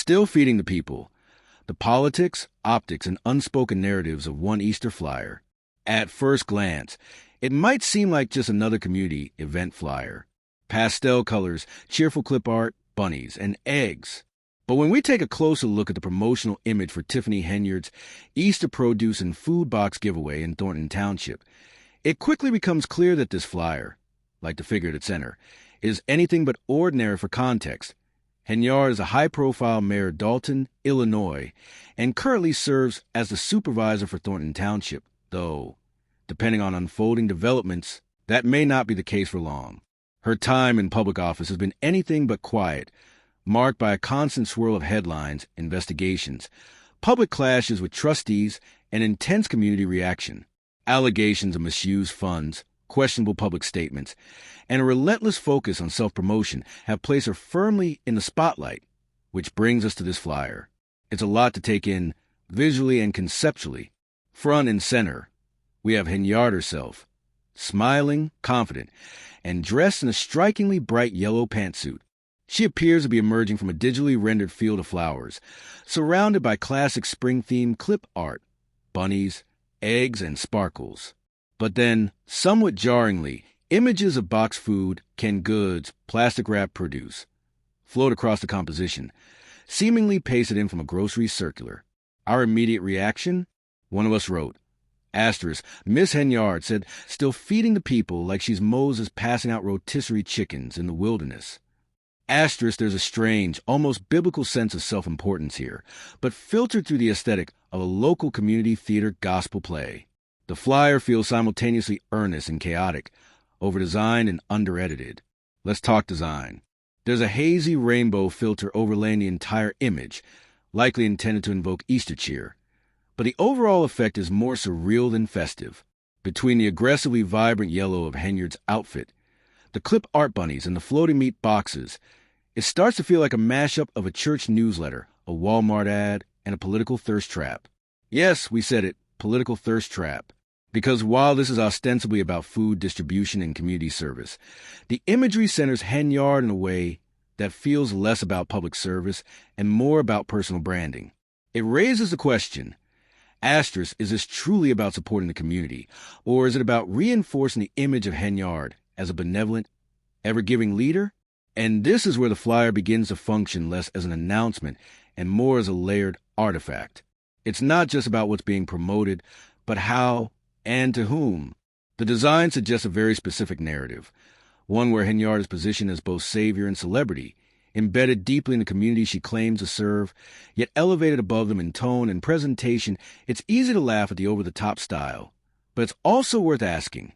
Still feeding the people. The politics, optics, and unspoken narratives of one Easter flyer. At first glance, it might seem like just another community event flyer. Pastel colors, cheerful clip art, bunnies, and eggs. But when we take a closer look at the promotional image for Tiffany Henyard's Easter produce and food box giveaway in Thornton Township, it quickly becomes clear that this flyer, like the figure at its center, is anything but ordinary for context. Henyard is a high-profile mayor of Dalton, Illinois, and currently serves as the supervisor for Thornton Township, though, depending on unfolding developments, that may not be the case for long. Her time in public office has been anything but quiet, marked by a constant swirl of headlines, investigations, public clashes with trustees, and intense community reaction. Allegations of misused funds, questionable public statements, and a relentless focus on self-promotion have placed her firmly in the spotlight, which brings us to this flyer. It's a lot to take in, visually and conceptually. Front and center, we have Henyard herself, smiling, confident, and dressed in a strikingly bright yellow pantsuit. She appears to be emerging from a digitally rendered field of flowers, surrounded by classic spring-themed clip art, bunnies, eggs, and sparkles. But then, somewhat jarringly, images of boxed food, canned goods, plastic-wrapped produce float across the composition, seemingly pasted in from a grocery circular. Our immediate reaction? One of us wrote, asterisk, Miss Henyard said, still feeding the people like she's Moses passing out rotisserie chickens in the wilderness. Asterisk, there's a strange, almost biblical sense of self-importance here, but filtered through the aesthetic of a local community theater gospel play. The flyer feels simultaneously earnest and chaotic, over-designed and under-edited. Let's talk design. There's a hazy rainbow filter overlaying the entire image, likely intended to invoke Easter cheer. But the overall effect is more surreal than festive. Between the aggressively vibrant yellow of Henyard's outfit, the clip art bunnies, and the floating meat boxes, it starts to feel like a mashup of a church newsletter, a Walmart ad, and a political thirst trap. Yes, we said it, political thirst trap. Because while this is ostensibly about food distribution and community service, the imagery centers Henyard in a way that feels less about public service and more about personal branding. It raises the question, asterisk, is this truly about supporting the community, or is it about reinforcing the image of Henyard as a benevolent, ever-giving leader? And this is where the flyer begins to function less as an announcement and more as a layered artifact. It's not just about what's being promoted, but how and to whom. The design suggests a very specific narrative, one where Henyard is positioned as both savior and celebrity, embedded deeply in the community she claims to serve, yet elevated above them in tone and presentation. It's easy to laugh at the over-the-top style, but it's also worth asking,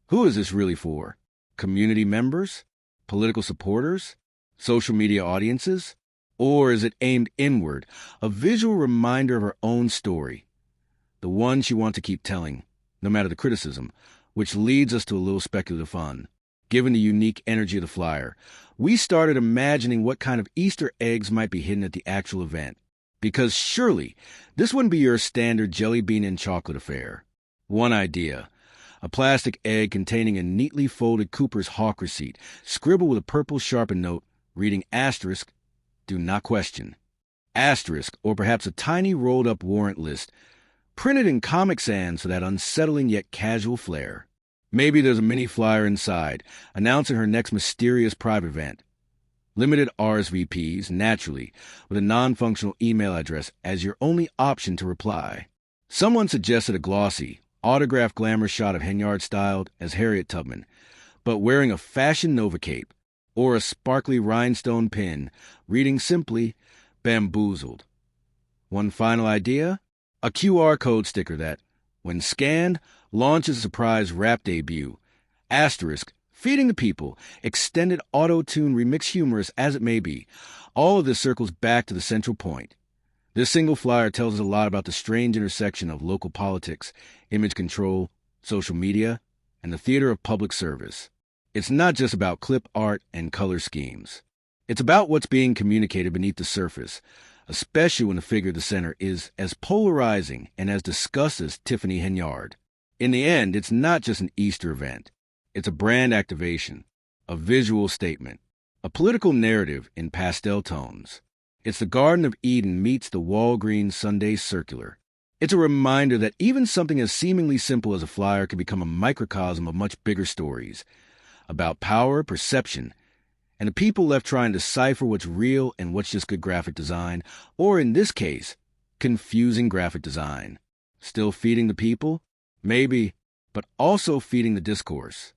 who is this really for? Community members? Political supporters? Social media audiences? Or is it aimed inward, a visual reminder of her own story, the one she wants to keep telling, no matter the criticism, which leads us to a little speculative fun. Given the unique energy of the flyer, we started imagining what kind of Easter eggs might be hidden at the actual event. Because surely, this wouldn't be your standard jelly bean and chocolate affair. One idea, a plastic egg containing a neatly folded Cooper's Hawk receipt, scribbled with a purple sharpened note, reading asterisk, do not question. Asterisk, or perhaps a tiny rolled-up warrant list, printed in Comic Sans for that unsettling yet casual flair. Maybe there's a mini flyer inside, announcing her next mysterious private event. Limited RSVPs, naturally, with a non-functional email address as your only option to reply. Someone suggested a glossy, autographed glamour shot of Henyard styled as Harriet Tubman, but wearing a Fashion Nova cape, or a sparkly rhinestone pin, reading simply, bamboozled. One final idea? A QR code sticker that, when scanned, launches a surprise rap debut. Asterisk, feeding the people, extended auto-tune remix humorous as it may be. All of this circles back to the central point. This single flyer tells us a lot about the strange intersection of local politics, image control, social media, and the theater of public service. It's not just about clip art and color schemes. It's about what's being communicated beneath the surface, especially when the figure at the center is as polarizing and as discussed as Tiffany Henyard. In the end, it's not just an Easter event. It's a brand activation, a visual statement, a political narrative in pastel tones. It's the Garden of Eden meets the Walgreens Sunday Circular. It's a reminder that even something as seemingly simple as a flyer can become a microcosm of much bigger stories about power, perception, and the people left trying to decipher what's real and what's just good graphic design, or in this case, confusing graphic design. Still feeding the people? Maybe, but also feeding the discourse.